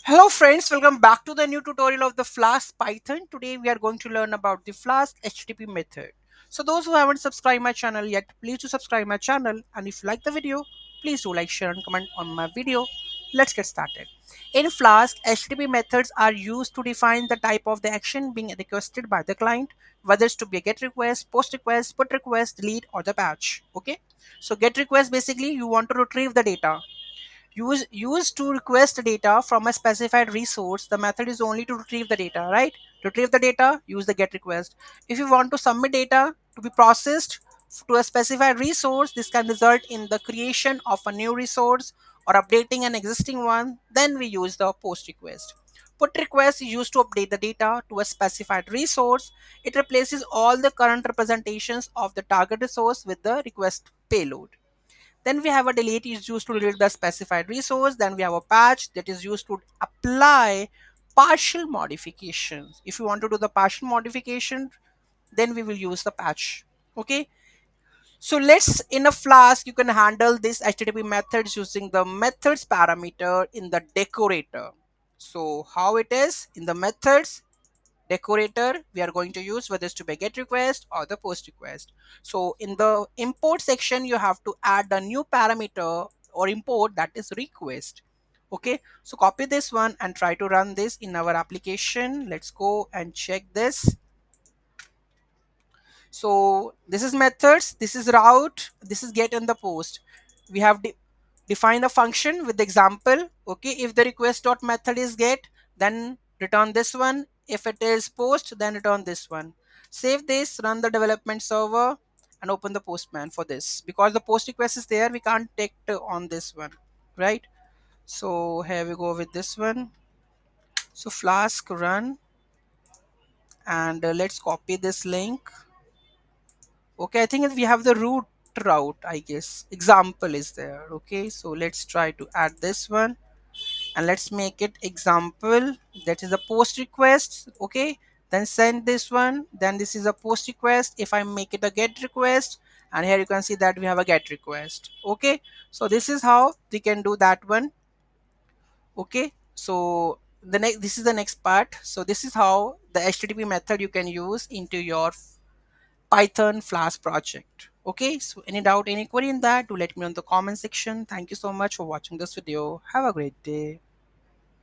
Hello friends, welcome back to the new tutorial of the Flask Python. Today we are going to learn about the Flask HTTP method. So those who haven't subscribed my channel yet, please do subscribe my channel, and if you like the video, please do like, share and comment on my video. Let's get started. In Flask, HTTP methods are used to define the type of the action being requested by the client, whether it's to be a get request, post request, put request, delete or the patch. Okay. So get request, basically you want to retrieve the data. Use to request data from a specified resource. The method is only to retrieve the data, right? Retrieve the data, use the get request. If you want to submit data to be processed to a specified resource, this can result in the creation of a new resource or updating an existing one. Then we use the post request. Put request is used to update the data to a specified resource. It replaces all the current representations of the target resource with the request payload. Then we have a delete is used to delete the specified resource. Then we have a patch that is used to apply partial modifications. If you want to do the partial modification, then we will use the patch. Okay. So let's in a Flask, you can handle this HTTP methods using the methods parameter in the decorator. So how it is in the methods decorator, we are going to use whether it's to be get request or the post request. So in the import section, you have to add a new parameter or import, that is request. Okay, so copy this one and try to run this in our application. Let's go and check this. So this is methods, this is route, this is get and the post. We have define the function with the example. Okay, if the request dot method is get, then return this one. If it is post, then return this one. Save this, run the development server and open the postman for this. Because the post request is there, we can't take on this one, right? So here we go with this one. So Flask run, and let's copy this link. Okay, I think we have the route, I guess. Example is there. Okay, so let's try to add this one and let's make it example. That is a post request. Okay, then send this one. Then this is a post request. If I make it a get request, and here you can see that we have a get request. Okay, so this is how we can do that one. Okay, so the next, this is the next part. So this is how the HTTP method you can use into your Python Flask project. Okay, so any doubt, any query in that, do let me know in the comment section. Thank you so much for watching this video. Have a great day.